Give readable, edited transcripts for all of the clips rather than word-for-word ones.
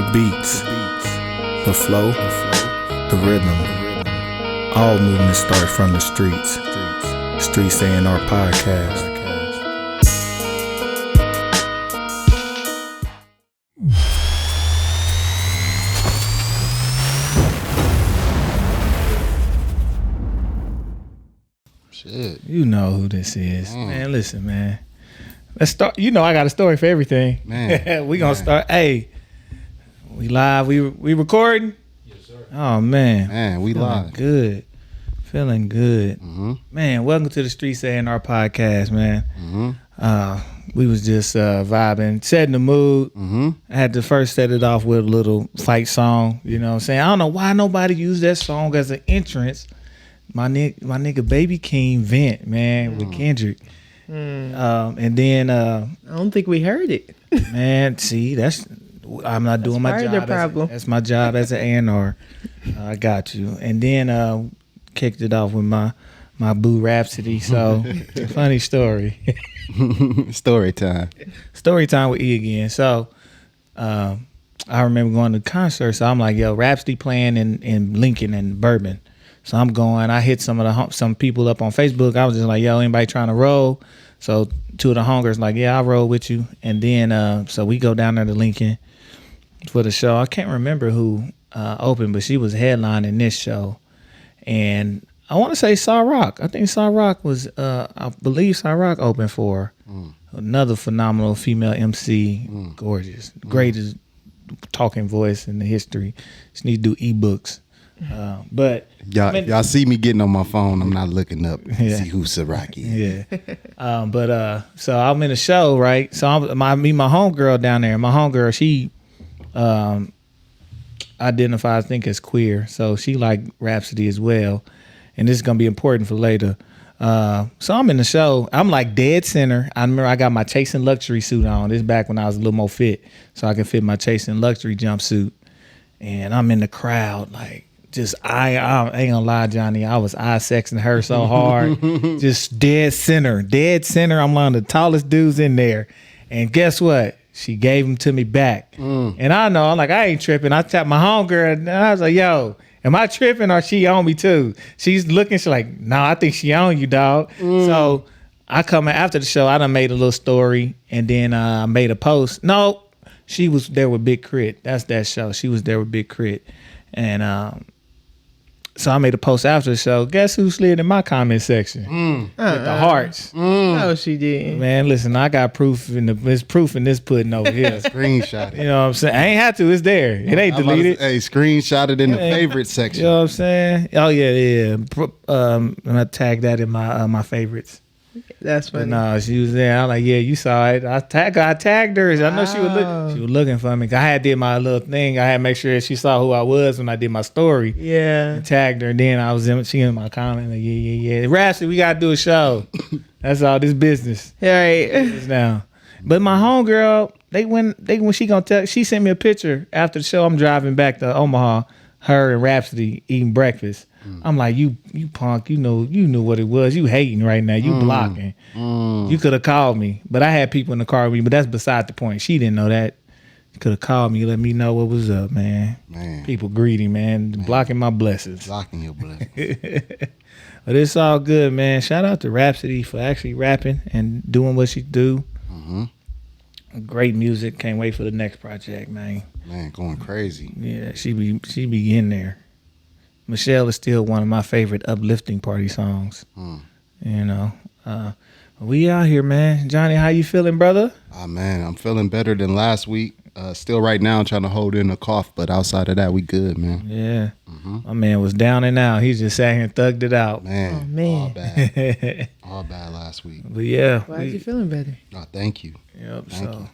The beats, the flow, the rhythm. All movement starts from the streets. Streets A&R Podcast. Shit. You know who this is. Man, listen, man. Let's start. You know I got a story for everything. Man. We gonna start. Hey, we live. We recording? Yes, sir. Oh, man. Man, we live. Good. Feeling good. Mm-hmm. Man, welcome to the Streets A&R Podcast, man. Mm-hmm. We was just vibing, setting the mood. Mm-hmm. I had to first set it off with a little fight song. You know what I'm saying? I don't know why nobody used that song as an entrance. My nigga Baby King Vent, man, with Kendrick. And then I don't think we heard it. man, see, I'm not doing my part of job. the problem. That's my job as an A&R. I got you. And then kicked it off with my boo Rhapsody. So funny story. Story time. Story time with E again. So I remember going to concerts. So I'm like, yo, Rhapsody playing in Lincoln and Bourbon. So I'm going. I hit some people up on Facebook. I was just like, yo, anybody trying to roll? So two of the hungers like, yeah, I'll roll with you. And then so we go down there to Lincoln for the show. I can't remember who opened, but she was headlining this show. And I want to say Saw Rock. I think Saw Rock was, I believe Saw Rock opened for another phenomenal female MC. Gorgeous. Greatest talking voice in the history. Just need to do ebooks. But Y'all see me getting on my phone. I'm not looking up to Yeah. see who Ciroc is. Yeah. So I'm in the show, right? So I meet my homegirl down there. My homegirl, she identifies, I think, as queer. So she like Rhapsody as well. And this is going to be important for later. So I'm in the show. I'm like dead center. I remember I got my Chasing Luxury suit on. This is back when I was a little more fit. So I could fit my Chasing Luxury jumpsuit. And I'm in the crowd like, just I ain't gonna lie, Johnny. I was eye sexing her so hard, just dead center. I'm one of the tallest dudes in there, and guess what? She gave him to me back, and I know I'm like I ain't tripping. I tapped my homegirl, and I was like, "Yo, am I tripping or she on me too?" She's looking. She's like, "No, I think she on you, dog." So I come in after the show. I done made a little story, and then I made a post. No, she was there with Big Crit. That's that show. She was there with Big Crit, and so I made a post after the show. Guess who slid in my comment section with the hearts? No, she didn't. Man, listen, I got proof there's proof in this pudding over here. Screenshot You it. know what I'm saying? I ain't had to. It's there. It ain't deleted. Hey, screenshot it in the favorite section. You know what I'm saying? Oh yeah. I'm gonna tag that in my favorites. That's But funny. no, she was there. I'm like, yeah, you saw it. I tagged her. I know she was looking for me. I had did my little thing. I had to make sure she saw who I was when I did my story. Yeah. Tagged her. Then I was she in my comment like, yeah. Rhapsody, we gotta do a show. That's all this business All right. is now. But my homegirl, when she gonna tell, she sent me a picture after the show. I'm driving back to Omaha. Her and Rhapsody eating breakfast. I'm like, you punk, you knew what it was. You hating right now. You blocking. You could have called me, but I had people in the car with me. But that's beside the point. She didn't know that. You could have called me, let me know what was up, man. People greedy, man. Blocking my blessings. Blocking your blessings. But it's all good, man. Shout out to Rhapsody for actually rapping and doing what she do. Great music. Can't wait for the next project, man. Man, going crazy. Yeah, she be in there. Michelle is still one of my favorite uplifting party songs. You know, we out here, man. Johnny, how you feeling, brother? Oh man, I'm feeling better than last week. Still right now I'm trying to hold in a cough, but outside of that, we good, man. Yeah. My man was down and out. He just sat here and thugged it out. Man, Oh, man. all bad. All bad last week. But yeah. Why are you feeling better? Oh, thank you. Yep. Thank you.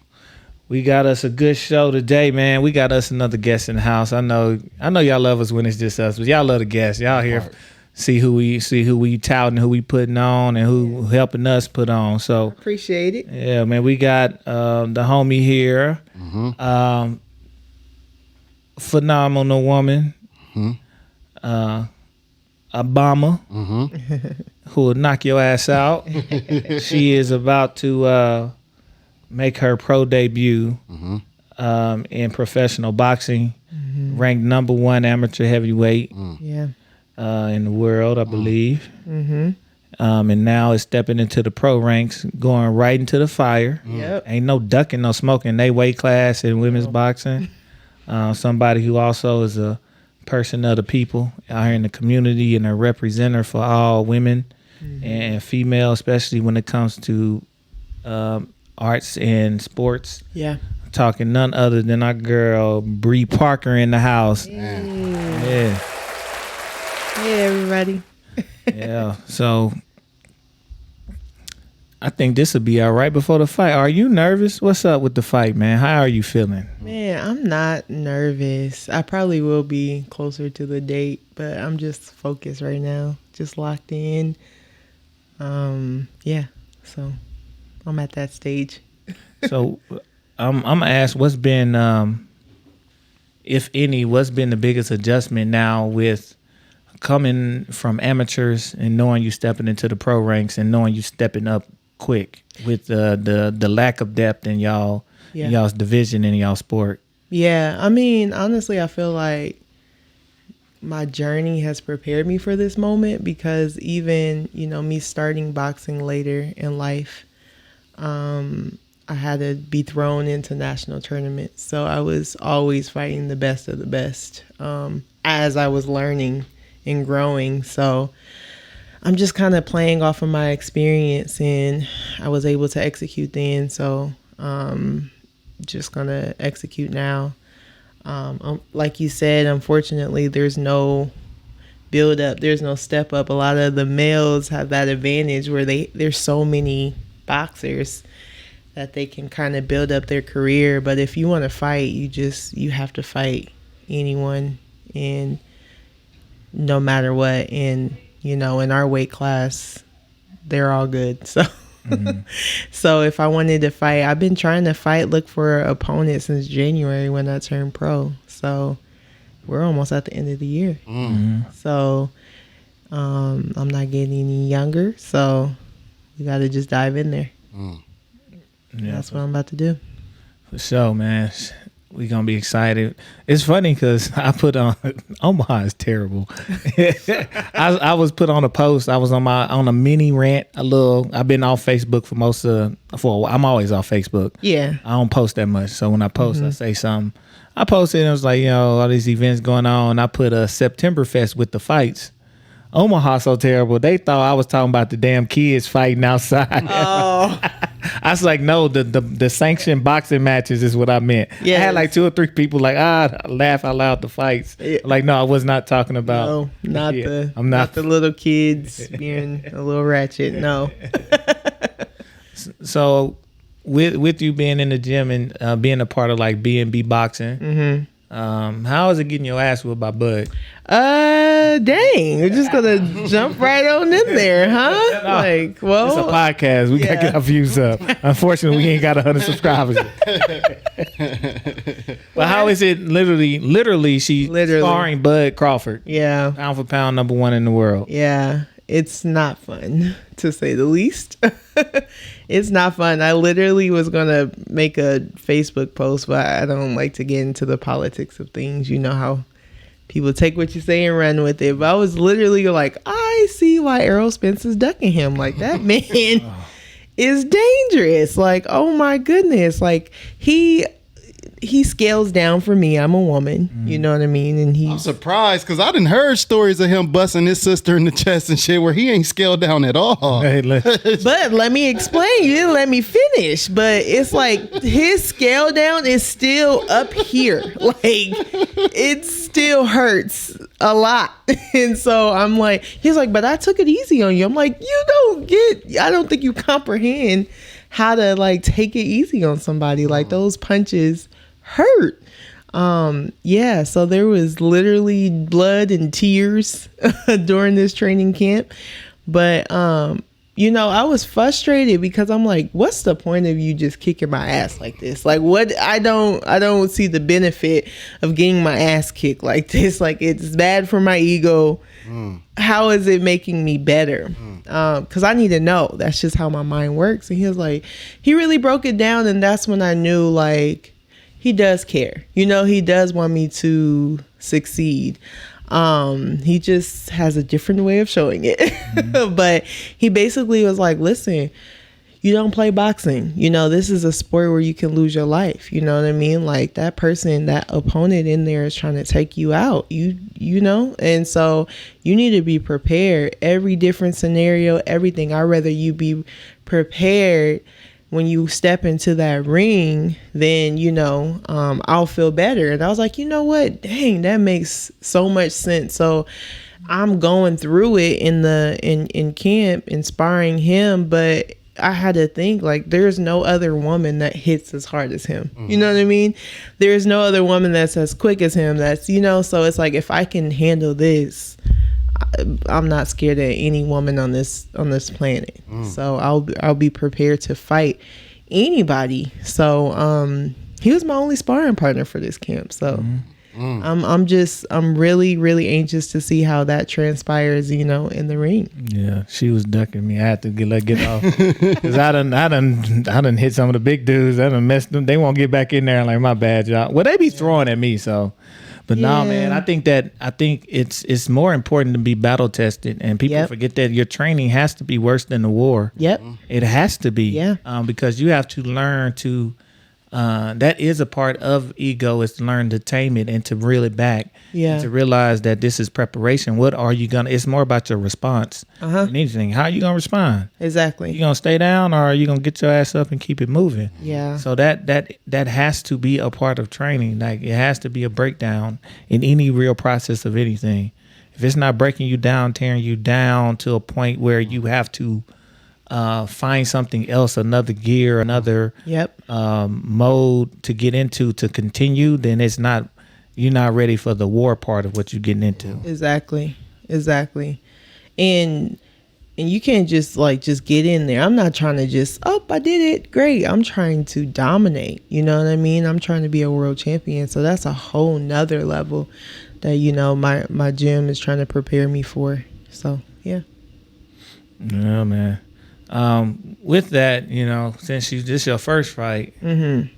We got us a good show today, man. We got us another guest in the house. I know y'all love us when it's just us, but y'all love the guests. Y'all here see who we touting, who we putting on, and who helping us put on. So Appreciate it. yeah, man. We got the homie here, phenomenal woman, Obama, who will knock your ass out. She is about to make her pro debut in professional boxing, ranked number 1 amateur heavyweight Yeah. in the world, I believe. Mm-hmm. And now is stepping into the pro ranks, going right into the fire. Yep. Ain't no ducking, no smoking. They weight class in women's boxing. Somebody who also is a person of the people out here in the community and a representative for all women and female, especially when it comes to arts and sports. Yeah. Talking none other than our girl Bri Parker in the house. Hey, Yeah, everybody. yeah. So I think this will be all right before the fight. Are you nervous? What's up with the fight, man? How are you feeling? Man, I'm not nervous. I probably will be closer to the date, but I'm just focused right now, just locked in. Yeah. So I'm at that stage. So I'm gonna ask, what's been, if any, what's been the biggest adjustment now with coming from amateurs and knowing you stepping into the pro ranks and knowing you stepping up quick with the lack of depth in y'all's division in y'all sport? Yeah, I mean, honestly, I feel like my journey has prepared me for this moment because even, me starting boxing later in life, I had to be thrown into national tournaments. So I was always fighting the best of the best as I was learning and growing. So I'm just kind of playing off of my experience, and I was able to execute then. So just going to execute now. Like you said, unfortunately, there's no build up. There's no step up. A lot of the males have that advantage where there's so many boxers that they can kind of build up their career. But if you want to fight, you have to fight anyone, and no matter what. And, in our weight class, they're all good. So, so if I wanted to fight, I've been trying to look for an opponent since January when I turned pro. So we're almost at the end of the year. So I'm not getting any younger. So we got to just dive in there. Yeah, that's what I'm about to do. For sure, man. We gonna be excited. It's funny because I put on Omaha is terrible. I was put on a post. I was on a mini rant. I've been off Facebook for a while. I'm always off Facebook. Yeah. I don't post that much. So when I post, I say something. I posted and it was like, all these events going on. I put a Septemberfest with the fights. Omaha so terrible. They thought I was talking about the damn kids fighting outside. Oh. I was like, no, the sanctioned boxing matches is what I meant. Yes. I had like 2 or 3 people like, laugh out loud the fights. Yeah. Like, no, I was not talking about. No, not I'm not the little kids being a little ratchet. No. So with you being in the gym and being a part of like B&B boxing, how is it getting your ass whooped by Bud? Dang, we're just gonna jump right on in there, huh? No, like, well, it's a podcast. We gotta get our views up. Unfortunately, we ain't got 100 subscribers. But how is it? Literally, she's sparring Bud Crawford. Yeah, pound for pound, number 1 in the world. Yeah, it's not fun to say the least. It's not fun. I literally was gonna make a Facebook post, but I don't like to get into the politics of things. You know how people take what you say and run with it. But I was literally like, I see why Errol Spence is ducking him. Like, that man is dangerous. Like, oh my goodness. Like, he scales down for me. I'm a woman. You know what I mean? And I'm surprised because I done heard stories of him busting his sister in the chest and shit where he ain't scaled down at all. But let me explain. You didn't let me finish. But it's like his scale down is still up here. Like, it still hurts a lot. And so I'm like, he's like, but I took it easy on you. I'm like, I don't think you comprehend how to like take it easy on somebody. Like, those punches hurt. Yeah, so there was literally blood and tears during this training camp. But I was frustrated because I'm like, what's the point of you just kicking my ass like this? Like, what? I don't see the benefit of getting my ass kicked like this. Like, it's bad for my ego. How is it making me better? Because I need to know. That's just how my mind works. And he was like, he really broke it down, and that's when I knew, like, he does care. He does want me to succeed. He just has a different way of showing it. But he basically was like, listen, you don't play boxing. This is a sport where you can lose your life. You know what I mean? Like, that person, that opponent in there is trying to take you out. And so you need to be prepared. Every different scenario, everything. I'd rather you be prepared when you step into that ring, then I'll feel better. And I was like, you know what? Dang, that makes so much sense. So I'm going through it in camp, inspiring him, but I had to think, like, there's no other woman that hits as hard as him. You know what I mean? There's no other woman that's as quick as him. That's, so it's like, if I can handle this, I'm not scared of any woman on this planet. So I'll be prepared to fight anybody. So he was my only sparring partner for this camp. So I'm really, really anxious to see how that transpires, in the ring. Yeah, she was ducking me. I had to get off because I done hit some of the big dudes. I done messed them. They won't get back in there. Like, my bad, y'all. Well, they be throwing at me, so. But no, man, I think it's more important to be battle tested, and people forget that your training has to be worse than the war. Yep, it has to be. Yeah, because you have to learn to. That is a part of ego, is to learn to tame it and to reel it back. Yeah. And to realize that this is preparation. What are you gonna? It's more about your response than anything. How are you gonna respond? Exactly. You gonna stay down, or are you gonna get your ass up and keep it moving? Yeah. So that has to be a part of training. Like, it has to be a breakdown in any real process of anything. If it's not breaking you down, tearing you down to a point where you have to find something else, another gear, another mode to get into to continue, then you're not ready for the war part of what you're getting into. Exactly. And you can't just get in there. I'm not trying to I did it, great. I'm trying to dominate. You know what I mean? I'm trying to be a world champion. So that's a whole nother level that my gym is trying to prepare me for. So yeah. Yeah, man. With that, since this is your first fight, you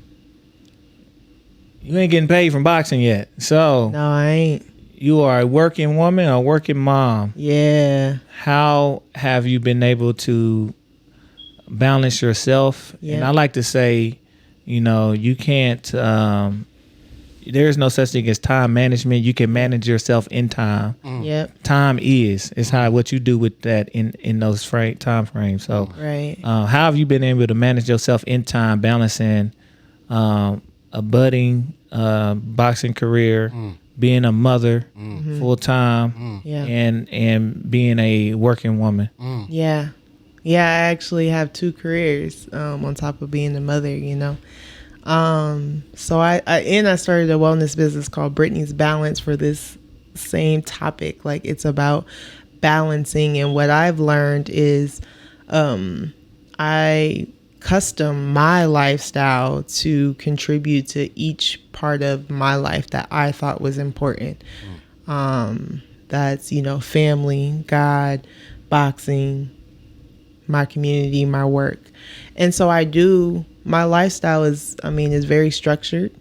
ain't getting paid from boxing yet. So no, I ain't. You are a working woman, a working mom. Yeah. How have you been able to balance yourself? Yeah. And I like to say, you can't. There's no such thing as time management. You can manage yourself in time. Yep. Time is what you do with that in those time frames. So, right. How have you been able to manage yourself in time, balancing a budding boxing career, being a mother full time, and being a working woman? Yeah. Yeah, I actually have 2 careers on top of being a mother, So I started a wellness business called Brittany's Balance for this same topic. Like, it's about balancing. And what I've learned is I custom my lifestyle to contribute to each part of my life that I thought was important. That's, family, God, boxing, my community, my work. And so my lifestyle is very structured.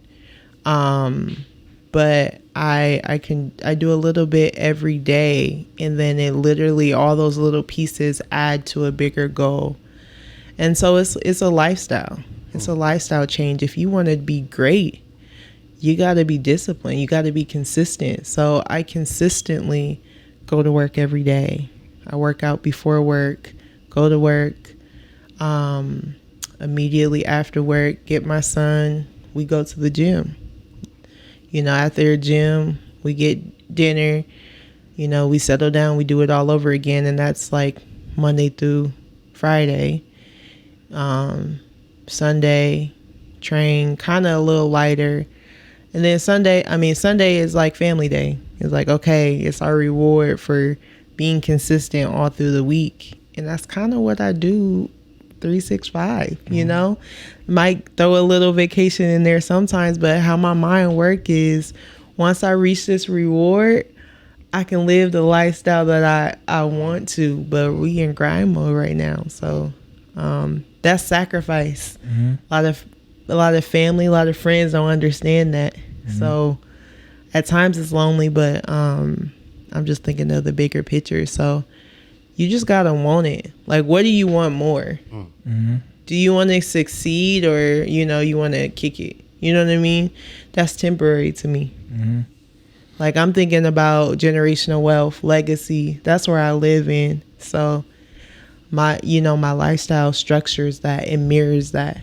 But I do a little bit every day, and then it literally, all those little pieces add to a bigger goal. And so it's a lifestyle. It's a lifestyle change. If you want to be great, you got to be disciplined. You got to be consistent. So I consistently go to work every day. I work out before work, go to work, immediately after work, get my son, we go to the gym. After the gym, we get dinner, we settle down, we do it all over again. And that's like Monday through Friday. Sunday, train, kind of a little lighter. And then Sunday is like family day. It's like, okay, it's our reward for being consistent all through the week. And that's kind of what I do 365, might throw a little vacation in there sometimes, but how my mind work is, once I reach this reward, I can live the lifestyle that I want to, but we in grind mode right now. So that's sacrifice. A lot of a lot of family, a lot of friends don't understand that. So at times it's lonely, but I'm just thinking of the bigger picture. So you just gotta want it. Like, what do you want more? Do you want to succeed, or you want to kick it? You know what I mean? That's temporary to me. Like, I'm thinking about generational wealth, legacy. That's where I live in. So my lifestyle structures that, it mirrors that.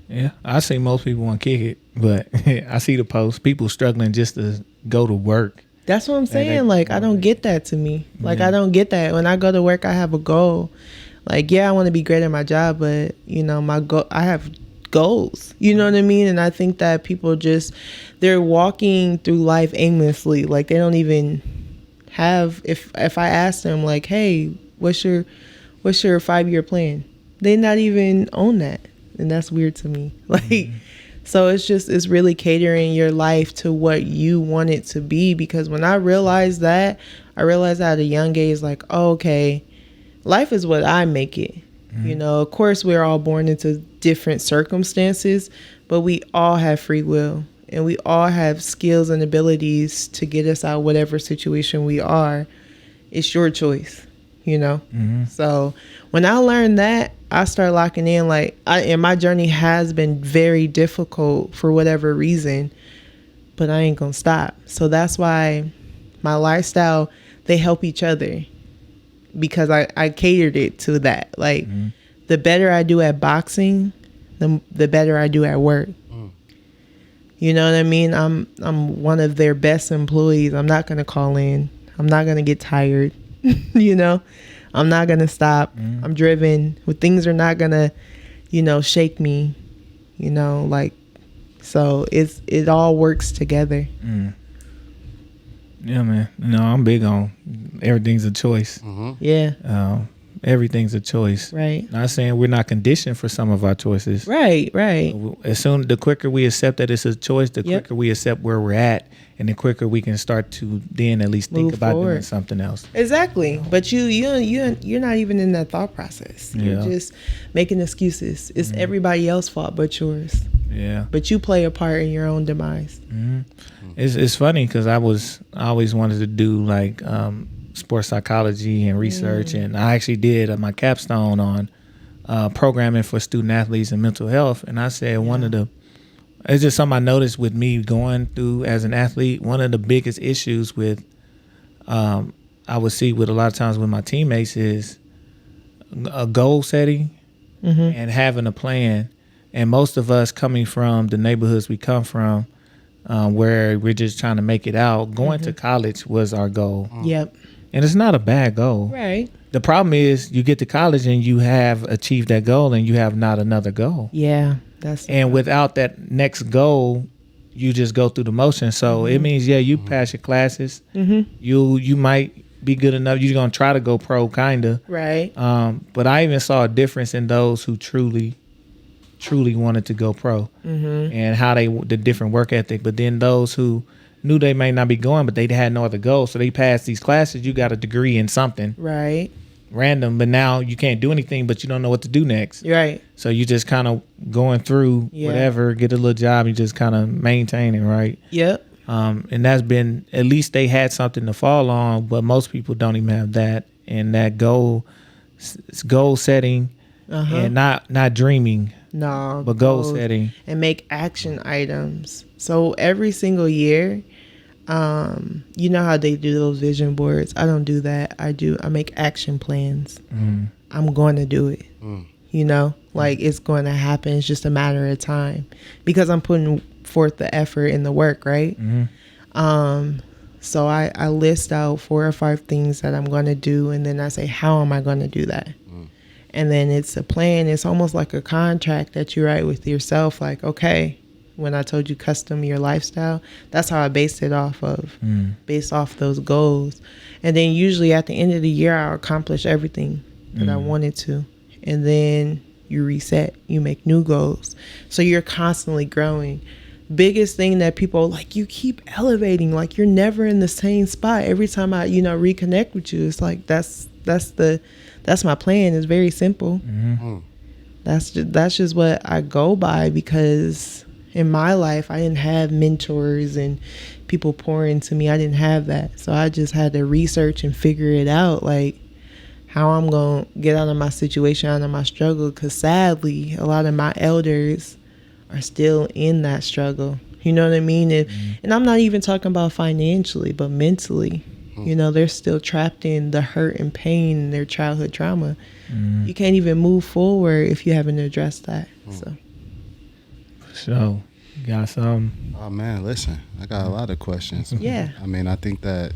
Yeah, I see most people want to kick it, but I see the posts. People struggling just to go to work. That's what I'm saying. Like, I don't get that to me. Like, I don't get that. When I go to work, I have a goal. Like, yeah, I want to be great at my job, but I have goals. You know what I mean? And I think that people they're walking through life aimlessly. Like, they don't even have. If I ask them, like, hey, what's your 5-year plan? They not even own that, and that's weird to me. Like. So it's really catering your life to what you want it to be. Because when I realized that at a young age, like, oh, okay, life is what I make it. Of course, we're all born into different circumstances, but we all have free will, and we all have skills and abilities to get us out whatever situation we are. It's your choice, So when I learned that, I start locking in. Like, and my journey has been very difficult for whatever reason, but I ain't gonna stop. So that's why my lifestyle, they help each other, because I catered it to that. Like, the better I do at boxing, the better I do at work. You know what I mean? I'm one of their best employees. I'm not gonna call in. I'm not gonna get tired. I'm not gonna stop. I'm driven. Things are not gonna, shake me. So it all works together. Yeah, man. I'm big on everything's a choice. Yeah. Everything's a choice. Right. Not saying we're not conditioned for some of our choices. Right. The quicker we accept that it's a choice, the quicker we accept where we're at, and the quicker we can start to then at least think Move about forward. doing something else. Exactly. But you're not even in that thought process. You're just making excuses. It's everybody else's fault but yours. Yeah. But you play a part in your own demise. It's funny because I always wanted to do like sports psychology and research, and I actually did my capstone on programming for student athletes and mental health. And I said it's just something I noticed with me going through as an athlete. One of the biggest issues with I would see with a lot of times with my teammates is a goal setting and having a plan. And most of us coming from the neighborhoods we come from, where we're just trying to make it out, going to college was our goal. Yep. And it's not a bad goal. Right. The problem is you get to college and you have achieved that goal and you have not another goal. Yeah. And without that next goal, you just go through the motion. So it means, you pass your classes. You might be good enough. You're going to try to go pro, kind of. Right. But I even saw a difference in those who truly wanted to go pro and how the different work ethic. But then those who knew they may not be going, but they had no other goal. So they passed these classes. You got a degree in something. Right. Random, but now you can't do anything, but you don't know what to do next. Right. So you just kind of going through whatever, get a little job, you just kind of maintaining, right? Yep. And that's been, at least they had something to fall on, but most people don't even have that. And that goal setting and not dreaming. No, but goal setting and make action items. So every single year, you know how they do those vision boards. I don't do that. I make action plans. I'm going to do it. Like it's going to happen. It's just a matter of time because I'm putting forth the effort and the work, right? So I list out 4 or 5 things that I'm going to do, and then I say, how am I going to do that? And then it's a plan. It's almost like a contract that you write with yourself. Like, okay, when I told you custom your lifestyle, that's how I based it off of, based off those goals. And then usually at the end of the year, I'll accomplish everything that I wanted to. And then you reset, you make new goals. So you're constantly growing. Biggest thing that people like, you keep elevating, like you're never in the same spot. Every time I, reconnect with you, it's like, that's my plan. It's very simple. That's just what I go by, because in my life I didn't have mentors and people pouring into me. I didn't have that. So I just had to research and figure it out, like how I'm going to get out of my situation, out of my struggle, because sadly a lot of my elders are still in that struggle. You know what I mean? And I'm not even talking about financially, but mentally. You know, they're still trapped in the hurt and pain and their childhood trauma. You can't even move forward if you haven't addressed that. So, you got some? Oh man, listen, I got a lot of questions. Yeah. I mean, I think that,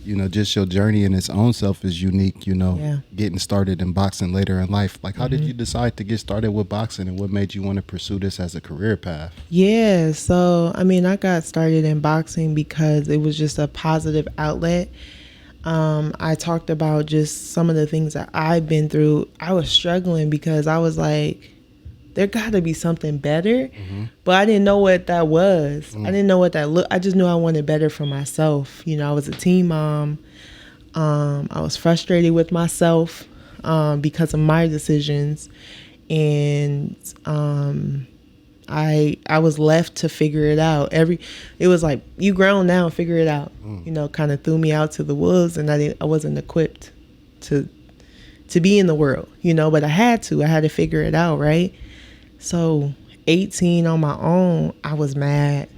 you know, just your journey in its own self is unique, you know, getting started in boxing later in life. Like, how did you decide to get started with boxing, and what made you want to pursue this as a career path? Yeah, so, I mean, I got started in boxing because it was just a positive outlet. I talked about just some of the things that I've been through. I was struggling because I was like, there got to be something better, but I didn't know what that was. I didn't know what that looked. I just knew I wanted better for myself. You know, I was a teen mom. I was frustrated with myself because of my decisions, and I was left to figure it out. It was like, you grown now, figure it out. You know, kind of threw me out to the wolves, and I wasn't equipped to be in the world, you know, but I had to figure it out, right? So 18 on my own, I was mad.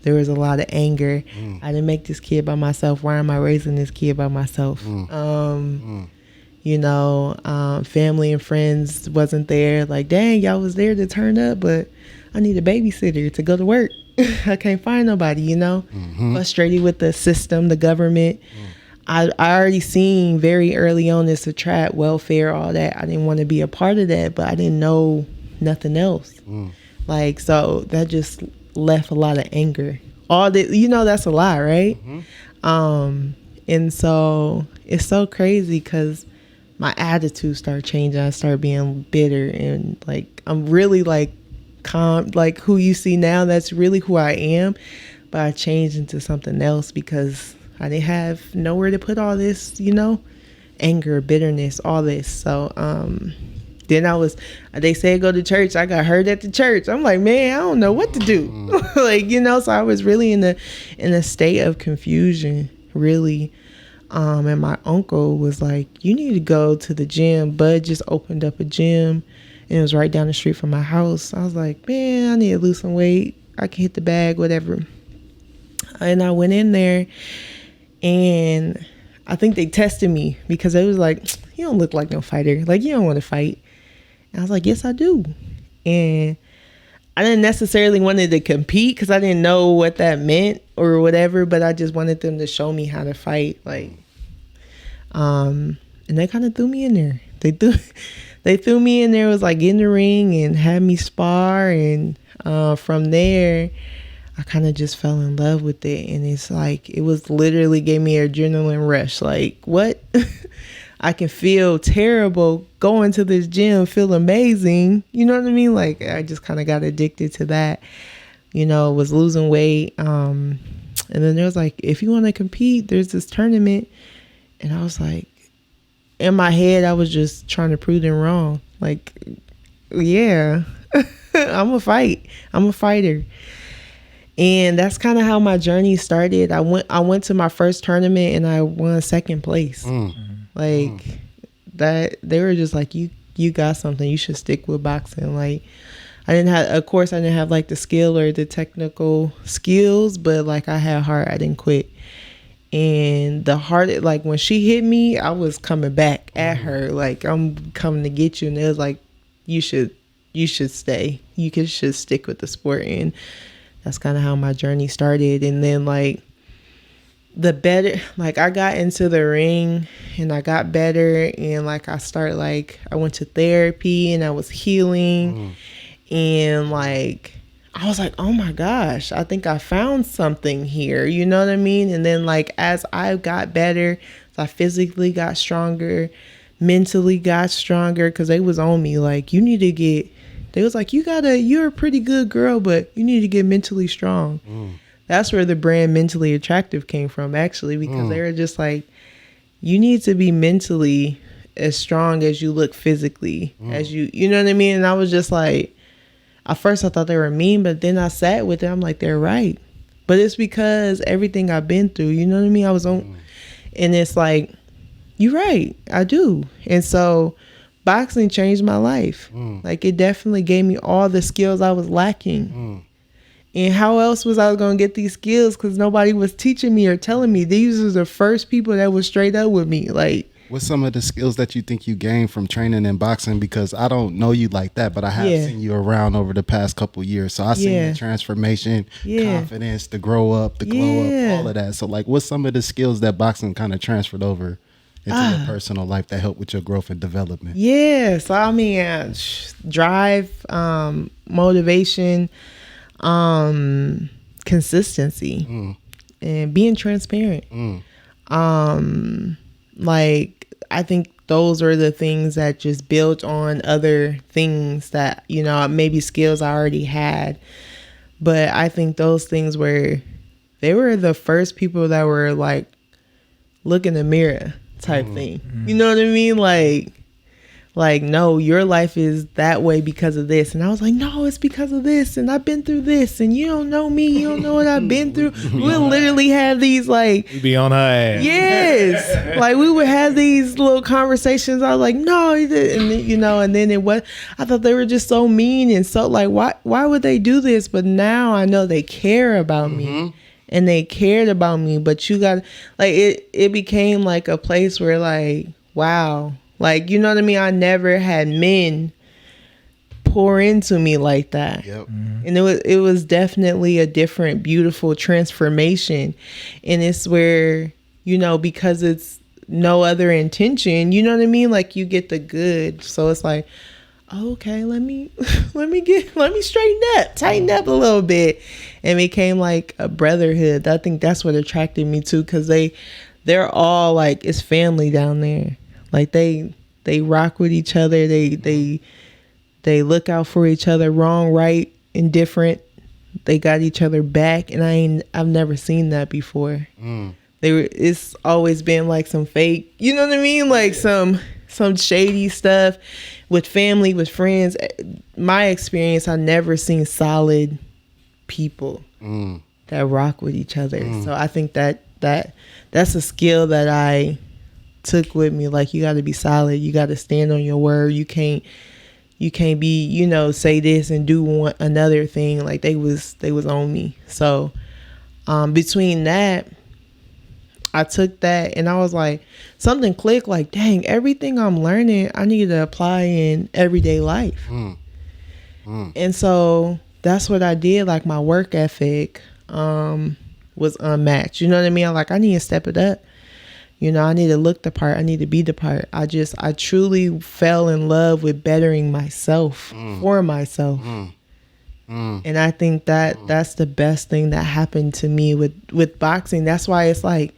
There was a lot of anger. I didn't make this kid by myself. Why am I raising this kid by myself? You know, family and friends wasn't there. Like, dang, y'all was there to turn up, but I need a babysitter to go to work. I can't find nobody, you know. Frustrated with the system, the government. I already seen very early on this a trap, welfare, all that. I didn't want to be a part of that, but I didn't know nothing else. Like, so that just left a lot of anger. All that, you know, that's a lie, right? And so it's so crazy because my attitude started changing. I started being bitter, and like, I'm really like calm, like who you see now, that's really who I am. But I changed into something else because I didn't have nowhere to put all this, you know, anger, bitterness, all this. So then they said go to church. I got hurt at the church. I'm like, man, I don't know what to do. Like, you know, so I was really in a state of confusion, really. And my uncle was like, you need to go to the gym. Bud just opened up a gym, and it was right down the street from my house. I was like, man, I need to lose some weight. I can hit the bag, whatever. And I went in there, and I think they tested me because it was like, you don't look like no fighter. Like, you don't want to fight. And I was like, yes, I do. And I didn't necessarily wanted to compete because I didn't know what that meant or whatever, but I just wanted them to show me how to fight. Like, and they kind of threw me in there. They threw me in there. It was like in the ring and had me spar. And from there, I kind of just fell in love with it. And it's like, it was literally gave me an adrenaline rush. Like, what? I can feel terrible going to this gym, feel amazing. You know what I mean? Like, I just kind of got addicted to that, you know, was losing weight. And then there was like, if you want to compete, there's this tournament. And I was like, in my head, I was just trying to prove them wrong. Like, yeah, I'm a fighter. And that's kind of how my journey started. I went to my first tournament and I won second place. Like, that, they were just like, you got something, you should stick with boxing. Like, I didn't have like the skill or the technical skills, but like, I had heart. I didn't quit. And the heart, like, when she hit me, I was coming back at her. Like, I'm coming to get you. And it was like, you should stay. You should stick with the sport. And that's kind of how my journey started. And then, like, I got into the ring and I got better. And like, I went to therapy and I was healing. And like, I was like, oh my gosh, I think I found something here. You know what I mean? And then like, as I got better, I physically got stronger, mentally got stronger, because they was on me. Like, they was like, you're a pretty good girl, but you need to get mentally strong. That's where the brand Mentally Attractive came from, actually, because they were just like, you need to be mentally as strong as you look physically, as you know what I mean? And I was just like, at first I thought they were mean, but then I sat with it. I'm like, they're right. But it's because everything I've been through, you know what I mean? I was on, and it's like, you're right, I do. And so boxing changed my life. Like, it definitely gave me all the skills I was lacking. And how else was I going to get these skills? Because nobody was teaching me or telling me. These were the first people that was straight up with me. Like, what's some of the skills that you think you gained from training in boxing? Because I don't know you like that, but I have seen you around over the past couple of years. So I seen the transformation, confidence, the grow up, the glow up, all of that. So like, what's some of the skills that boxing kind of transferred over into your personal life that helped with your growth and development? Yeah. So I mean, drive, motivation, consistency, and being transparent. Like, I think those are the things that just built on other things that, you know, maybe skills I already had. But I think those things they were the first people that were like, look in the mirror type thing. You know what I mean? Like, no, your life is that way because of this. And I was like, no, it's because of this. And I've been through this. And you don't know me. You don't know what I've been through. We'll literally have these like... We be on her ass. Yes. Like, we would have these little conversations. I was like, no. And then, you know, and then it was... I thought they were just so mean and so like, why would they do this? But now I know they care about me. And they cared about me. But you got... Like, it became like a place where like, wow... Like, you know what I mean? I never had men pour into me like that. Yep. And it was definitely a different, beautiful transformation. And it's where, you know, because it's no other intention, you know what I mean? Like, you get the good. So it's like, okay, let me straighten up, tighten up a little bit. And it became like a brotherhood. I think that's what attracted me too, because they're all like, it's family down there. Like, they rock with each other. They look out for each other, wrong, right, indifferent. They got each other back, and I've never seen that before. It's always been like some fake, you know what I mean? Like some shady stuff with family, with friends. My experience, I never seen solid people that rock with each other. So I think that's a skill that I took with me. Like, you got to be solid. You got to stand on your word. You can't be, you know, say this and do another thing. Like, they was on me. So between that, I took that and I was like, something clicked. Like, dang, everything I'm learning, I need to apply in everyday life. And so that's what I did. Like, my work ethic was unmatched. You know what I mean? I need to step it up. You know, I need to look the part. I need to be the part. I truly fell in love with bettering myself for myself. And I think that's the best thing that happened to me with boxing. That's why it's like,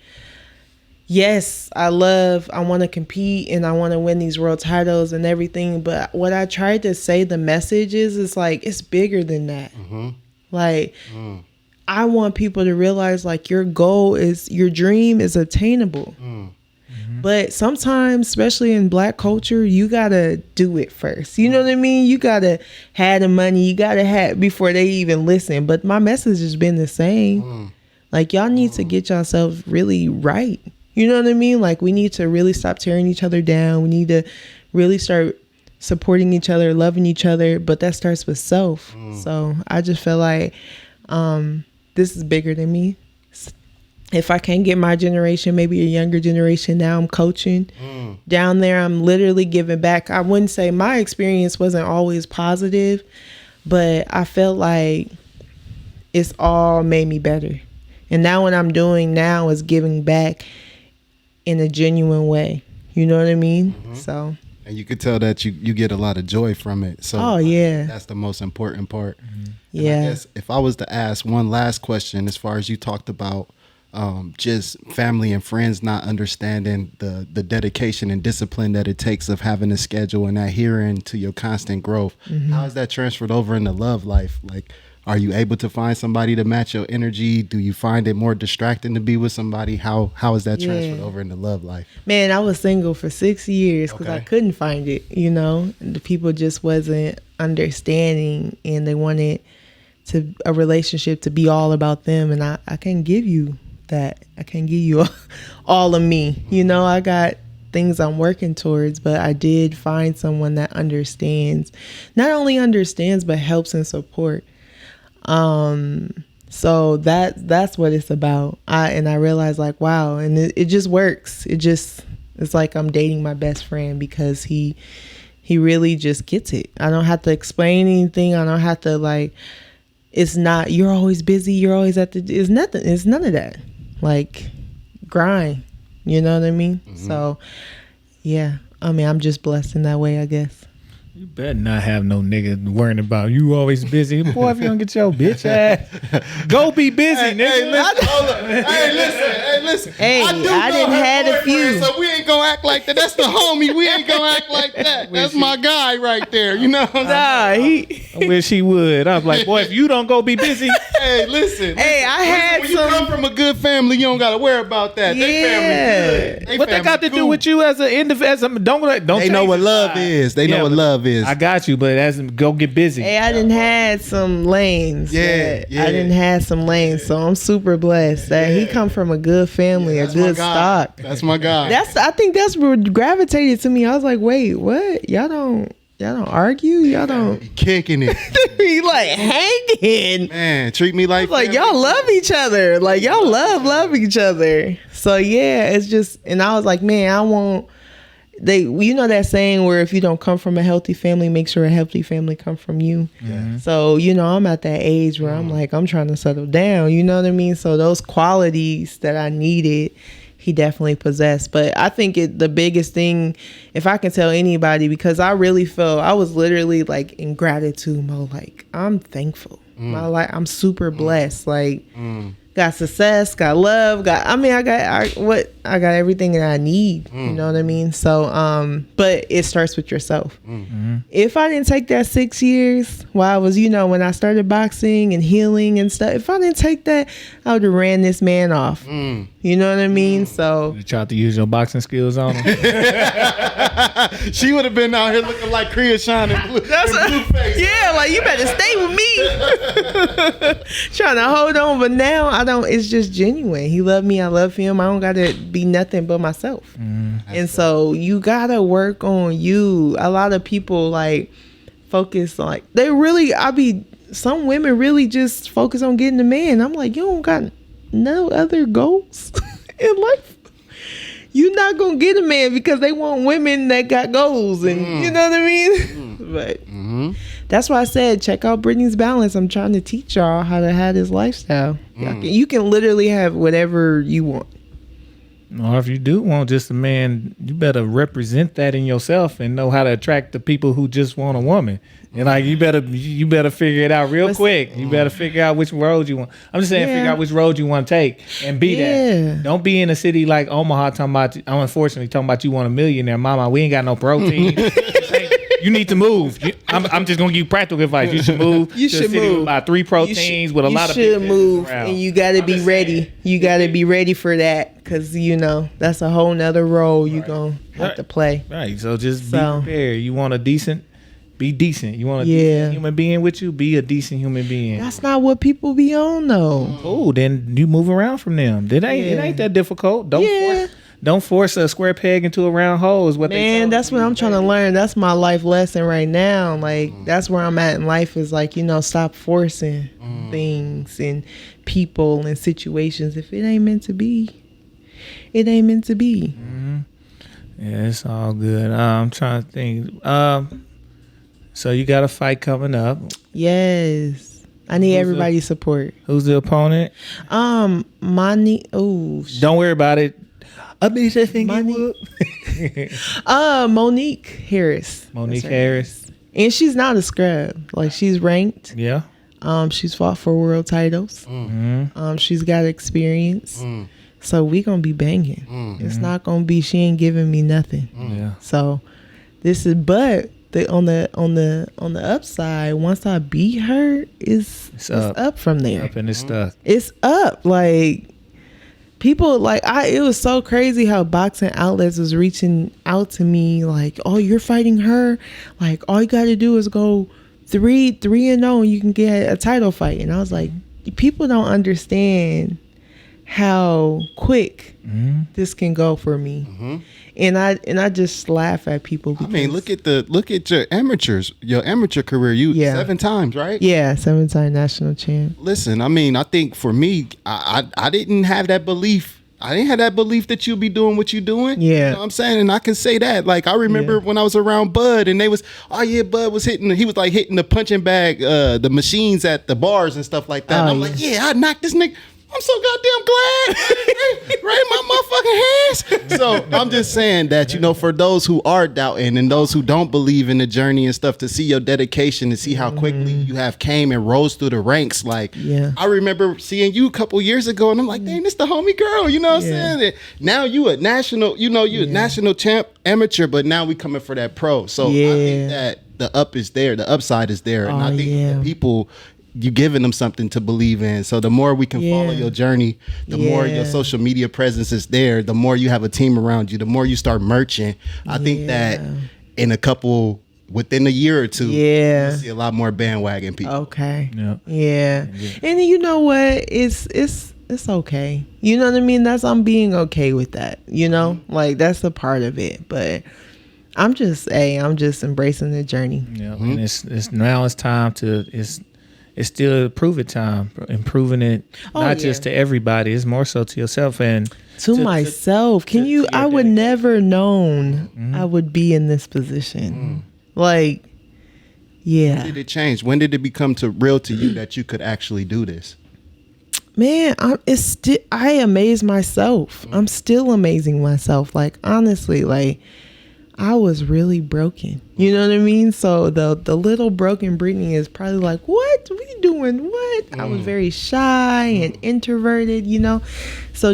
yes, I want to compete and I want to win these world titles and everything. But what I tried to say, the message is like, it's bigger than that. Like, I want people to realize, like, your dream is attainable. But sometimes, especially in Black culture, you gotta do it first. You know what I mean? You gotta have the money. You gotta have before they even listen. But my message has been the same. Like, y'all need to get yourselves really right. You know what I mean? Like, we need to really stop tearing each other down. We need to really start supporting each other, loving each other. But that starts with self. So I just feel like this is bigger than me. If I can't get my generation, maybe a younger generation, now I'm coaching. Down there, I'm literally giving back. I wouldn't say my experience wasn't always positive, but I felt like it's all made me better. And now what I'm doing now is giving back in a genuine way. You know what I mean? So. And you could tell that you get a lot of joy from it. So that's the most important part. Yeah. I guess if I was to ask one last question, as far as you talked about just family and friends not understanding the dedication and discipline that it takes of having a schedule and adhering to your constant growth, how is that transferred over into love life? Like, Are you able to find somebody to match your energy? Do you find it more distracting to be with somebody? How is that transferred over into love life? Man, I was single for 6 years because I couldn't find it, the people just wasn't understanding, and they wanted a relationship to be all about them, and I can't give you that. I can't give you all of me. I got things I'm working towards, but I did find someone that understands, not only understands, but helps and support. So that's what it's about. I realized, like, wow, and it just works. It's like I'm dating my best friend because he really just gets it. I don't have to explain anything. I don't have to, like, it's not, you're always busy, you're always it's nothing. It's none of that. Like, grind. You know what I mean? Mm-hmm. So, yeah. I'm just blessed in that way, I guess. You better not have no nigga worrying about you always busy. Boy, if you don't get your bitch ass, go be busy, nigga. Hey, listen. Hey, I didn't had a few. So we ain't gonna act like that. That's the homie. We ain't gonna act like that. That's my guy right there. You know what I'm saying? I wish he would. I'm like, boy, if you don't go be busy. Hey, listen. Hey, I had when you come from a good family, you don't gotta worry about that. Yeah. They family good. What they got to do with you as an individual? Don't. They know what love is. They know what love is. I got you, but go get busy. Hey, I didn't had some lanes. I didn't have some lanes, so I'm super blessed that he come from a good family, a good stock. That's my guy. I think that's what gravitated to me. I was like, wait, what? Y'all don't argue? Y'all don't kicking it. Be like hanging. Man, treat me like y'all love each other. Like, y'all love each other. So yeah, it's just, and I was like, man, I won't. That saying where if you don't come from a healthy family, make sure a healthy family come from you. Mm-hmm. So, I'm at that age where I'm like, I'm trying to settle down. You know what I mean? So those qualities that I needed, he definitely possessed. But I think the biggest thing, if I can tell anybody, because I really felt, I was literally like in gratitude mode. Like, I'm thankful. My life, I'm super blessed. Like, got success, got love, I got everything that I need. You know what I mean? So, but it starts with yourself. Mm-hmm. If I didn't take that 6 years while I was, when I started boxing and healing and stuff, if I didn't take that, I would have ran this man off. You know what I mean? So you tried to use your boxing skills on him. She would have been out here looking like Kriya in blue face. Yeah, like, you better stay with me. Trying to hold on, but now it's just genuine. He loved me, I love him. I don't gotta be nothing but myself. And so you gotta work on you. A lot of people like focus on, like, some women really just focus on getting a man. I'm like, you don't got no other goals in life. You're not gonna get a man because they want women that got goals, and you know what I mean. But that's why I said, check out Brittany's Balance. I'm trying to teach y'all how to have this lifestyle. You can literally have whatever you want. Or if you do want just a man, you better represent that in yourself and know how to attract the people who just want a woman. And like, you better figure it out real quick. You better figure out which road you want. I'm just saying, figure out which road you want to take and be that. Don't be in a city like Omaha talking about you want a millionaire. Mama, we ain't got no protein. You need to move. I'm just gonna give you practical advice. You should move. You should move. With about 3 proteins with a lot of people. You should move, and you got to be ready. You got to be ready for that, because that's a whole nother role you gonna have to play. Right. So just be prepared. You want be decent. You want a decent human being with you? Be a decent human being. That's not what people be on though. Oh, then you move around from them. It ain't that difficult. Don't force a square peg into a round hole is what they tell. Man, that's what I'm trying to learn. That's my life lesson right now. Like, that's where I'm at in life, is like, stop forcing things and people and situations. If it ain't meant to be, it ain't meant to be. Mm-hmm. Yeah, it's all good. I'm trying to think. So you got a fight coming up. Yes. I need everybody's support. Who's the opponent? Don't worry about it. Monique Harris. Monique Harris. And she's not a scrub. Like, she's ranked. Yeah. She's fought for world titles. She's got experience. So we gonna be banging. It's not gonna be she ain't giving me nothing. Yeah. So but on the upside, once I beat her, it's up from there. Up and it's stuck. It's up. Like, people, like, it was so crazy how boxing outlets was reaching out to me like, oh, you're fighting her, like, all you got to do is go 3-0 and you can get a title fight. And I was like, people don't understand how quick this can go for me. And I just laugh at people. I mean, look at your amateur career. You 7 times, right? Yeah, 7-time national champ. Listen, I mean, I think for me, I didn't have that belief. I didn't have that belief that you'll be doing what you're doing. Yeah. You know what I'm saying? And I can say that. Like, I remember when I was around Bud and they was, Bud was hitting the punching bag, the machines at the bars and stuff like that. And I'm like, I knocked this nigga. I'm so goddamn glad. right in my motherfucking hands. So I'm just saying that, for those who are doubting and those who don't believe in the journey and stuff, to see your dedication and see how quickly you have came and rose through the ranks. Like, I remember seeing you a couple years ago and I'm like, dang, this the homie girl. You know what I'm saying? Now you a national, a national champ amateur, but now we coming for that pro. So I think that the up is there. The upside is there. And I think the people, you giving them something to believe in. So the more we can follow your journey, the more your social media presence is there, the more you have a team around you, the more you start merching. I think that within a year or two, you'll see a lot more bandwagon people. Okay. Yeah. And you know what? It's okay. You know what I mean? I'm being okay with that. Like, that's a part of it. But I'm just embracing the journey. Yeah. And it's time to it's still prove-it time, improving it, not just to everybody. It's more so to yourself and to myself. I would never known I would be in this position. Like, When did it change? When did it become real to you that you could actually do this? Man, I amaze myself. I'm still amazing myself. Like, honestly, like, I was really broken. You know what I mean? So the little broken Brittany is probably like, what? What are you doing? What? I was very shy and introverted, So I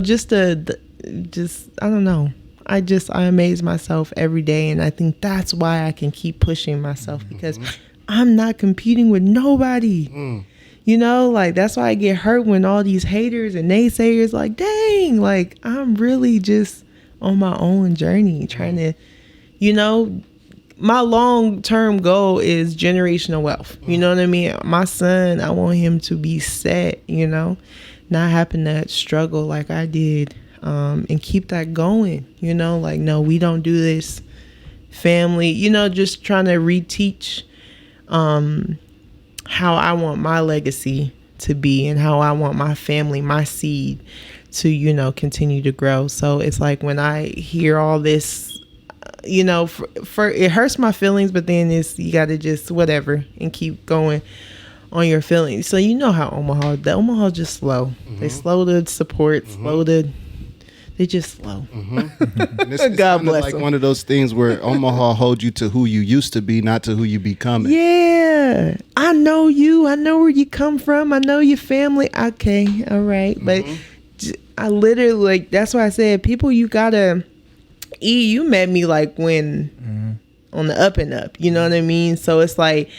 don't know. I amaze myself every day. And I think that's why I can keep pushing myself, because I'm not competing with nobody. Like, that's why I get hurt when all these haters and naysayers like, dang, like, I'm really just on my own journey trying to, my long-term goal is generational wealth. You know what I mean? My son, I want him to be set, not having to struggle like I did, and keep that going, like, no, we don't do this. Family, just trying to reteach how I want my legacy to be and how I want my family, my seed to, continue to grow. So it's like when I hear all this, for it hurts my feelings, but then you got to just whatever and keep going on your feelings. So how Omaha just slow. They slow to support, they just slow. God bless like them. One of those things where Omaha holds you to who you used to be, not to who you becoming. Yeah, I know you. I know where you come from. I know your family. Okay, all right, but I literally, like, that's why I said, people, you gotta. You met me like when on the up and up, you know what I mean? So it's like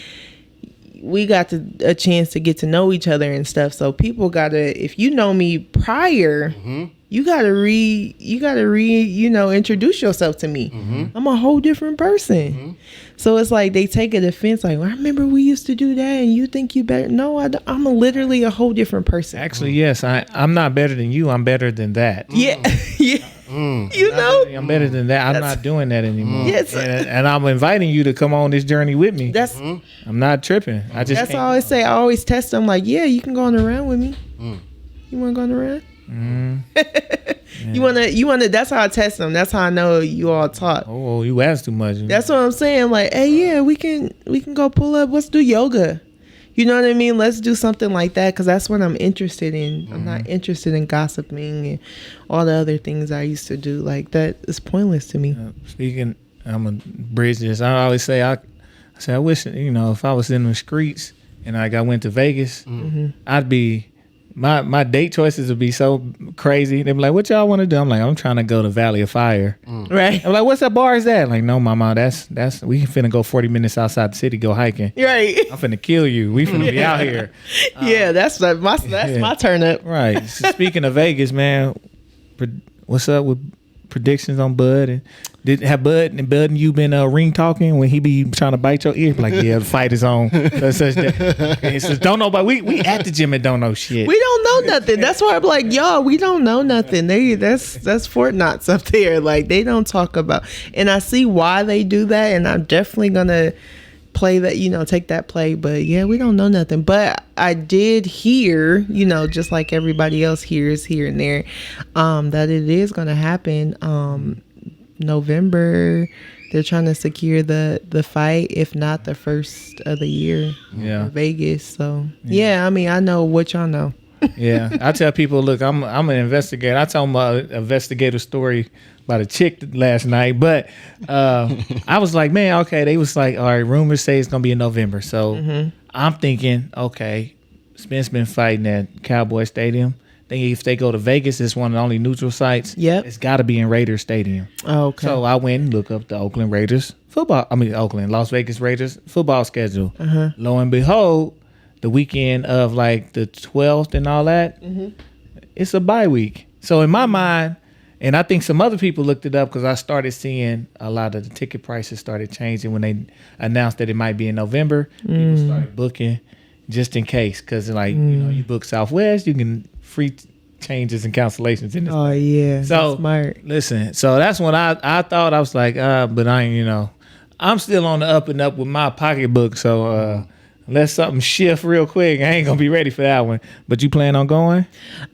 we got a chance to get to know each other and stuff. So people gotta, if you know me prior, you gotta introduce yourself to me. I'm a whole different person. So it's like they take a defense, like, well, I remember we used to do that and you think you better. No, I'm literally a whole different person. Actually, yes, I'm not better than you. I'm better than that. Yeah. Yeah. I'm better than that. I'm not doing that anymore. Yes. And I'm inviting you to come on this journey with me. I'm not tripping. That's all I always say. I always test them, like, yeah, you can go on the run with me. You want to go on the run? You wanna that's how I test them. That's how I know you all talk. Oh, you ask too much. That's what I'm saying. Like, hey, yeah, we can go pull up. Let's do yoga. You know what I mean? Let's do something like that, because that's what I'm interested in. I'm not interested in gossiping and all the other things I used to do. Like, that is pointless to me. Speaking, I'm gonna bridge this. I always say, I wish, if I was in the streets and I went to Vegas, I'd be my date choices would be so crazy. They'd be like, "What y'all want to do?" I'm like, "I'm trying to go to Valley of Fire." Right. I'm like, "What's that bar is that?" Like, "No, mama, that's we finna go 40 minutes outside the city, go hiking. Right. I'm finna kill you. We finna be out here." Yeah, that's my turn up. Right. So speaking of Vegas, man, what's up with predictions on Bud? And have Bud and you been ring talking when he be trying to bite your ear? Like, yeah, the fight is on. Such that. And he says, don't know, but we at the gym and don't know shit. We don't know nothing. That's why I'm like, y'all, we don't know nothing. That's Fort Knox up there. Like, they don't talk about. And I see why they do that, and I'm definitely gonna play that, take that play. But yeah, we don't know nothing. But I did hear, just like everybody else hears here and there, that it is gonna happen. November, they're trying to secure the fight, if not the first of the year. Yeah, Vegas. So yeah, I mean, I know what y'all know. Yeah, I tell people, look, I'm an investigator. I told my investigative story about a chick last night, but I was like, man, okay. They was like, all right, rumors say it's gonna be in November, so I'm thinking, okay, Spence been fighting at Cowboy Stadium. If they go to Vegas, it's one of the only neutral sites. Yep. It's got to be in Raiders Stadium. Oh, okay. So I went and looked up the Las Vegas Raiders football schedule. Lo and behold, the weekend of like the 12th and all that, it's a bye week. So in my mind, and I think some other people looked it up because I started seeing a lot of the ticket prices started changing when they announced that it might be in November. People started booking just in case, because you book Southwest, you can free changes and cancellations in this. Oh yeah, so that's smart. Listen, so that's when I thought, I was like, but I ain't, I'm still on the up and up with my pocketbook. So unless something shift real quick, I ain't gonna be ready for that one. But you plan on going?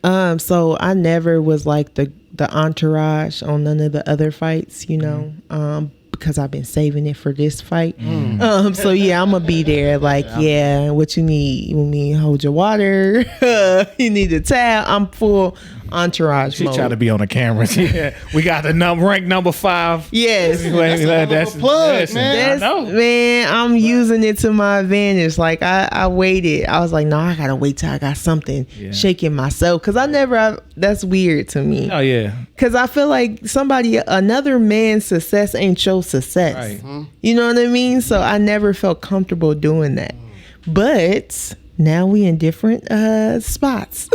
So I never was like the entourage on none of the other fights, because I've been saving it for this fight. So yeah, I'm gonna be there. Like, yeah, what you need? You need to hold your water. You need a towel. I'm full entourage She mode. try to be on the cameras. Yeah, we got the ranked number 5. Yes, That's a plug, man. I know. man, I'm using it to my advantage. Like I waited. I was like, no, I gotta wait till I got something shaking myself, because that's weird to me. Oh yeah, because I feel like another man's success ain't your success. Right. You know what I mean? So I never felt comfortable doing that. But now we in different spots.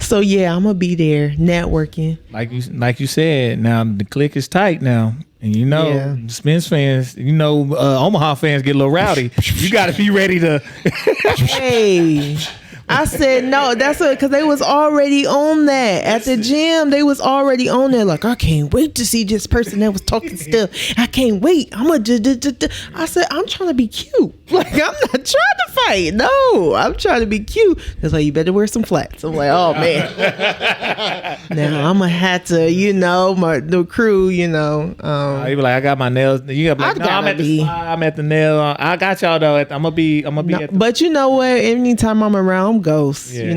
So yeah, I'm gonna be there networking. Like you said. Now the clique is tight now, and Spence fans, Omaha fans get a little rowdy. You got to be ready to. Hey. I said no. That's because they was already on that at the gym. They was already on there. Like, I can't wait to see this person that was talking stuff. I can't wait. I'm gonna. I said, I'm trying to be cute. Like, I'm not trying to fight. No, I'm trying to be cute. It's like, you better wear some flats. I'm like, oh man. Now I'm gonna have to, the crew. You be like, I got my nails. You gotta be like, I'm at the nail. I got y'all though. I'm gonna be. At the. But you know what? Anytime I'm around, I'm ghost. Yeah.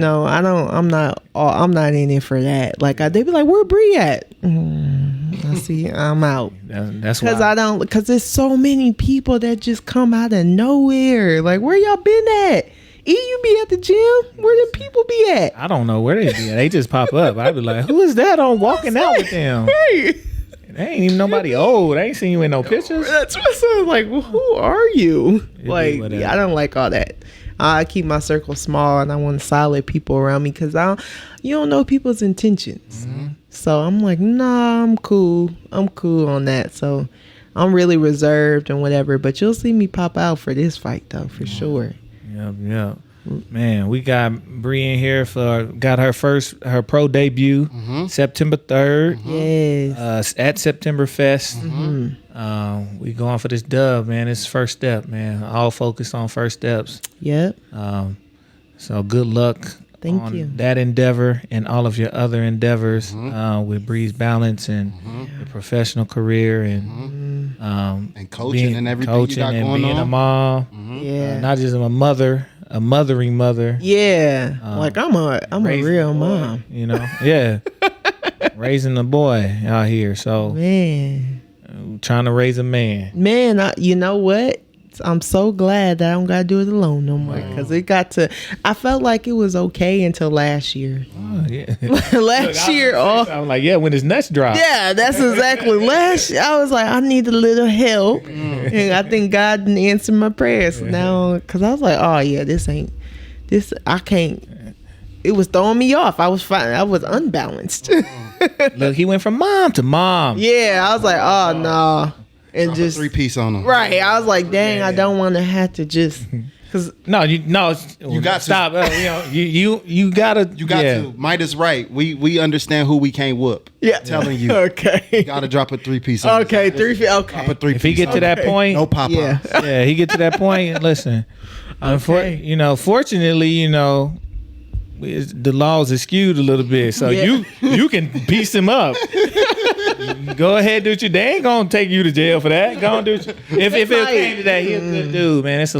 I'm not in it for that. Like they be like, where Bri at? I see. I'm out. That's why. Because there's so many people that just come out of nowhere. Like, where y'all been at? You be at the gym? Where the people be at? I don't know where they be at. They just pop up. I be like, who is that on walking out with them? Hey. They ain't even nobody old. They ain't seen you in no pictures. That's what I was like, well, who are you? I don't like all that. I keep my circle small, and I want solid people around me, because you don't know people's intentions. So I'm like, nah, I'm cool. I'm cool on that. So I'm really reserved and whatever. But you'll see me pop out for this fight, though, for sure. Yep. Man, we got Bri in here got her pro debut September 3rd. Yes. At Septemberfest. We going for this dub, man. It's first step, man. All focused on first steps. Yep. So good luck. Thank you. That endeavor and all of your other endeavors with Bri's balance and your professional career and coaching and everything you got going being on. A mom. Yeah. Not just a mother. A mothering mother. Yeah. Like I'm a real mom. Yeah. Raising a boy out here. So man. Trying to raise a man. Man, you know what? I'm so glad that I don't gotta do it alone no more, because I felt like it was okay until last year. Oh, yeah. Last year, I'm like, yeah, when his nuts drop. yeah, that's exactly. Last year, I was like, I need a little help, and I think God didn't answer my prayers now, because I was like, oh yeah, this, I can't. It was throwing me off. I was fine. I was unbalanced. Look, he went from mom to mom. Yeah, I was like, oh no, and just 3-piece on them. right. I was like, dang, I don't want to have to just. Cause you got to stop. You gotta. You got to. Midas right. We understand who we can't whoop. yeah, Telling you. Okay. You gotta drop a 3-piece. On Okay, this. 3 feet. Okay. Drop a 3-piece. If he get to that point, no pop Yeah. yeah. he get to that point. Listen, fortunately, the laws are skewed a little bit, so Yeah. you can piece him up. Go ahead, do what you. They ain't gonna take you to jail for that. Go on, do what if it came to that, he a good dude, man. That's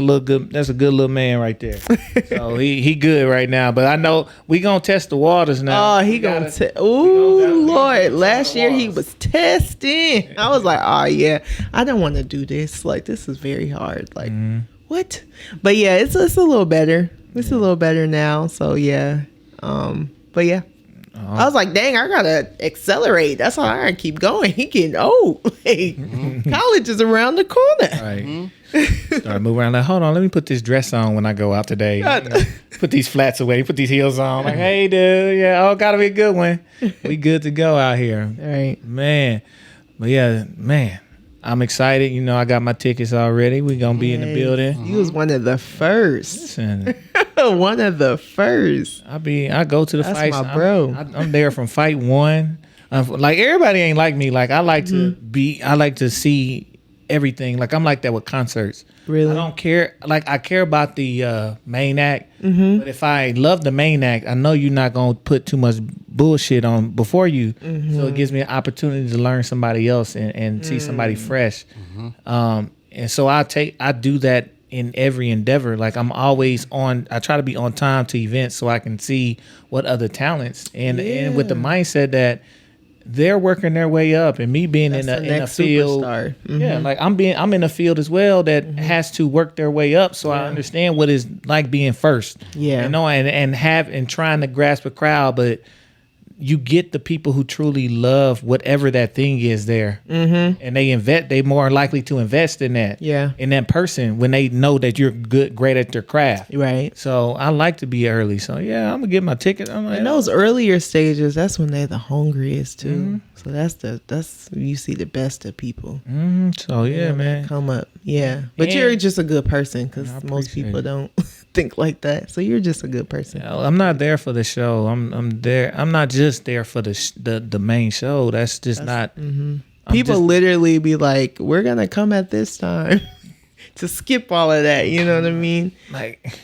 a good little man right there. So he good right now. But I know we gonna test the waters now. Oh, he gonna ooh, Lord. Last year he was testing. I was like, oh yeah, I don't want to do this. Like, this is very hard. Like, what? But yeah, it's a little better. It's a little better now. So yeah. But yeah. I was like, dang, I gotta accelerate. That's why I gotta keep going. He getting old. Like, college is around the corner. Right. Start moving around. Like, hold on, let me put this dress on when I go out today. Put these flats away. Put these heels on. Like, hey, dude, yeah, gotta be a good one. We good to go out here, Right. man. But yeah, man, I'm excited. I got my tickets already. We gonna be in the building. You was one of the first. Listen, One of the first. I go to the That's fights. my bro. I'm there from fight one. Like, everybody ain't like me. Like, I like to see everything. Like, I'm like that with concerts. Really? I don't care. Like, I care about the main act. But if I love the main act, I know you're not gonna put too much bullshit on before you. So it gives me an opportunity to learn somebody else and see somebody fresh. And so I do that in every endeavor. Like, I'm always on. I try to be on time to events so I can see what other talents and with the mindset that they're working their way up, and me being in a field, yeah, like I'm in a field as well that has to work their way up. So I understand what it's like being first. Yeah, and trying to grasp a crowd, but you get the people who truly love whatever that thing is there, and they more likely to invest in that, in that person when they know that you're great at their craft, right? So I like to be early. So yeah, I'm gonna get my ticket. I'm like, in those earlier stages, that's when they're the hungriest too. So that's you see the best of people. So yeah, man, come up, But you're just a good person, because most people don't think like that. So you're just a good person. I'm not there for the show. I'm there. I'm not just there for the main show. That's not. People literally be like, "We're gonna come at this time," to skip all of that. You know what I mean? Like,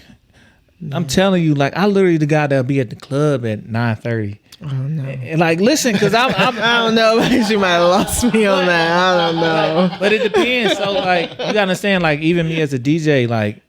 I'm telling you, like, I literally the guy that'll be at the club at 9:30. Oh no! And like, listen, because I don't know. You might have lost me on that. I don't know. But it depends. So like, you gotta understand. Like, even me as a DJ, like,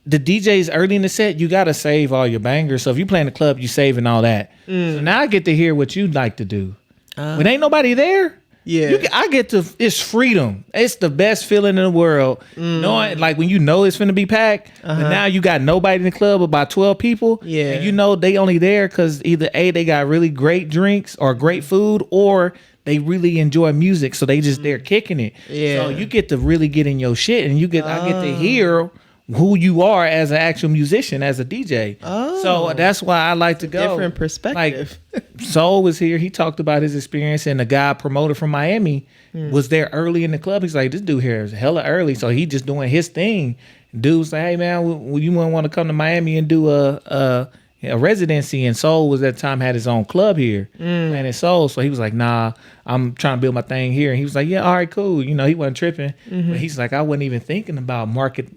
the DJs early in the set, you gotta save all your bangers. So if you play in the club, you saving all that. So now I get to hear what you'd like to do. When ain't nobody there, I get to. It's freedom. It's the best feeling in the world. Knowing, like, when you know it's finna be packed, but now you got nobody in the club, about 12 people. Yeah, and you know they only there because either they got really great drinks or great food, or they really enjoy music, so they just there kicking it. Yeah, so you get to really get in your shit, and I get to hear who you are as an actual musician, as a DJ. So that's why I like to go. Different perspective. Like, Soul was here. He talked about his experience, and the guy promoter from Miami was there early in the club. He's like, this dude here is hella early, so he just doing his thing. Dude's like, hey man, you want to come to Miami and do a residency? And Soul was at the time had his own club here, Planet Soul. So he was like, nah, I'm trying to build my thing here. And he was like, yeah, all right, cool. He wasn't tripping. But he's like, I wasn't even thinking about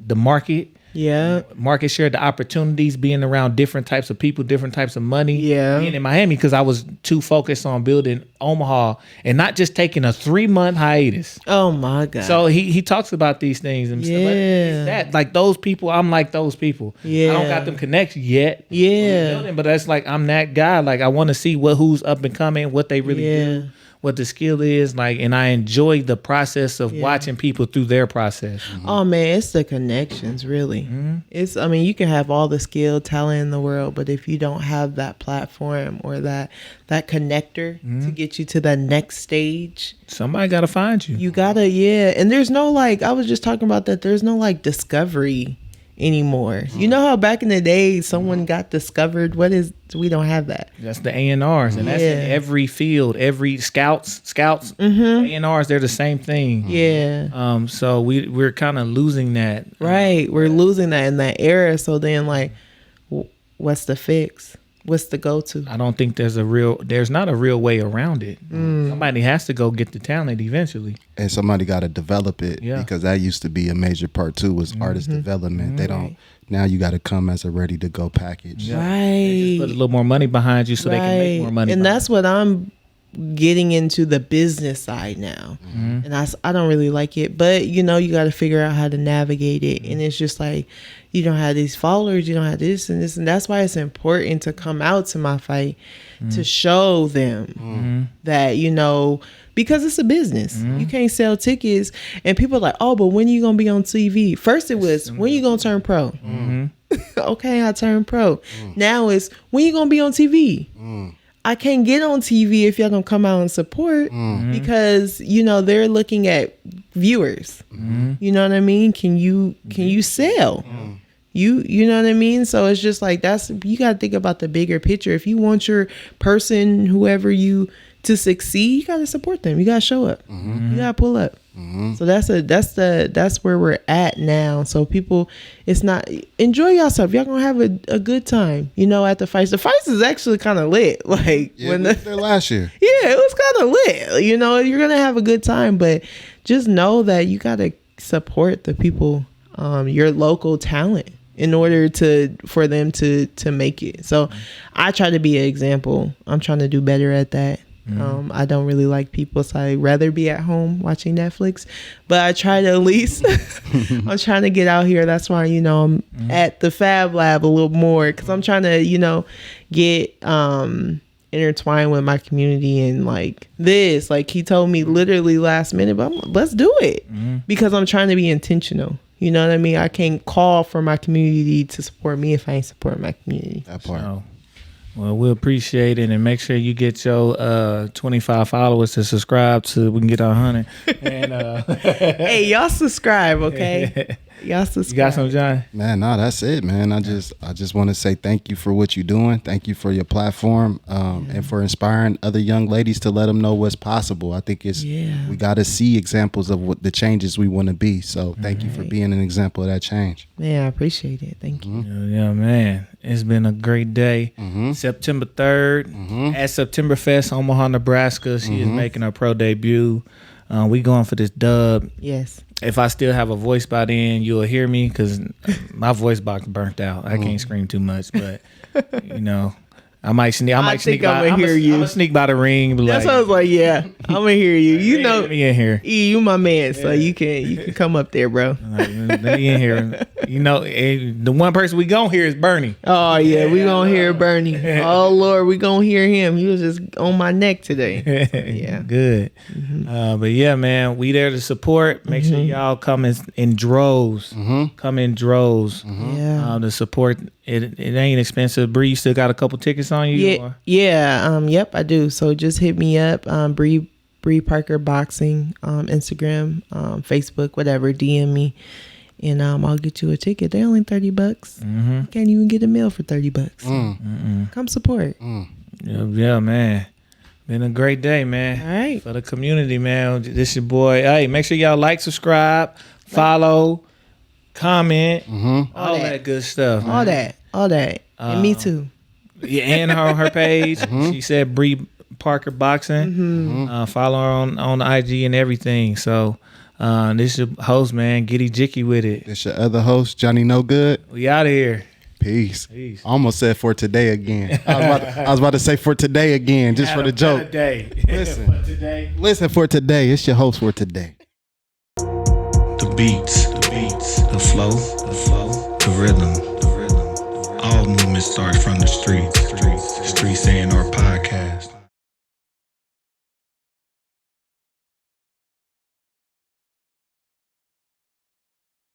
the market. Yeah. Market share, the opportunities, being around different types of people, different types of money. Yeah. Being in Miami, because I was too focused on building Omaha and not just taking a 3-month hiatus. Oh my God. So he talks about these things and stuff. Like those people, I'm like those people. Yeah. I don't got them connections yet. Yeah. But that's like, I'm that guy. Like, I want to see who's up and coming, what they really do, what the skill is, like, and I enjoy the process of watching people through their process. Oh man, it's the connections, really. It's, I mean, you can have all the skill, talent in the world, but if you don't have that platform or that connector to get you to the next stage, somebody got to find you. You gotta, and there's no, like, I was just talking about that, there's no like discovery anymore. You know how back in the day someone got discovered? We don't have that. That's the A&Rs, and that's in every field. Every scouts, A&Rs, they're the same thing. Yeah. So we're kind of losing that. Right, we're losing that in that era. So then, like, what's the fix? What's the go-to? I don't think there's not a real way around it. Somebody has to go get the talent eventually. And somebody got to develop it because that used to be a major part too, was artist development. They don't, now you got to come as a ready to go package. Right. They just put a little more money behind you so they can make more money. And that's what I'm getting into, the business side now. And I don't really like it, but you got to figure out how to navigate it. And it's just like, you don't have these followers, you don't have this and this, and that's why it's important to come out to my fight to show them that, because it's a business. You can't sell tickets, and people are like, oh, but when are you gonna be on TV? First it was, when you gonna turn pro? Okay, I turned pro. Now it's, when you gonna be on TV? I can't get on TV if y'all don't come out and support, because they're looking at viewers. You know what I mean? Can you sell? You know what I mean? So it's just like, you got to think about the bigger picture. If you want your person, whoever to succeed, you got to support them. You got to show up. You got to pull up. So that's where we're at now. So people, it's not, enjoy yourself. Y'all gonna have a good time. At the fights. The fights is actually kind of lit. Like when there last year. Yeah, it was kind of lit. You're gonna have a good time, but just know that you got to support the people, your local talent, in order for them to make it. So I try to be an example. I'm trying to do better at that. I don't really like people, so I'd rather be at home watching Netflix, but I try to at least I'm trying to get out here. That's why I'm at the Fab Lab a little more, because I'm trying to get intertwined with my community. And like this, like he told me literally last minute, but let's do it, because I'm trying to be intentional. You know what I mean? I can't call for my community to support me if I ain't support my community. That part. So, well, we appreciate it, and make sure you get your 25 followers to subscribe so we can get 100. And hey, y'all subscribe, okay? Y'all subscribe. You got some, John? Man, no, that's it, man. I just want to say thank you for what you're doing. Thank you for your platform, and for inspiring other young ladies to let them know what's possible. I think we got to see examples of what the changes we want to be. So thank you for being an example of that change. Yeah, I appreciate it. Thank you. Yeah, man. It's been a great day. September 3rd at Septemberfest, Omaha, Nebraska. She is making her pro debut. We going for this dub. Yes. If I still have a voice by then, you'll hear me, because my voice box burnt out. I can't scream too much, but I might sneak. I'm gonna sneak by the ring. That's what I was like. Yeah, I'm gonna hear you. Me in here. You my man, so you can come up there, bro. Let me in here. The one person we gonna hear is Bernie. Oh yeah, we gonna hear Bernie. Oh Lord, we gonna hear him. He was just on my neck today. Yeah, good. But yeah, man, we there to support. Make sure y'all come in droves. Come in droves. Yeah, to support. It ain't expensive. Bri, you still got a couple tickets on you? Yeah. Yep, I do. So just hit me up. Bri Parker Boxing, Instagram, Facebook, whatever. DM me, and I'll get you a ticket. They're only $30. You can't even get a meal for $30. Come support. Yeah, man. Been a great day, man. All right. For the community, man. This your boy. Hey, make sure y'all like, subscribe, follow, comment, all that good stuff. Man. All that. And me too. Yeah, and her page. She said Bri Parker Boxing. Follow her on the IG and everything. So this is your host, man. Giddy Jicky with it. This your other host, Johnny No Good. We out of here. Peace. I almost said for today again. I was about to say for today again, just for the joke. Listen for today. It's your host for today. The beats, the flow, the rhythm. All movement starts from the streets. Streets A&R Podcast.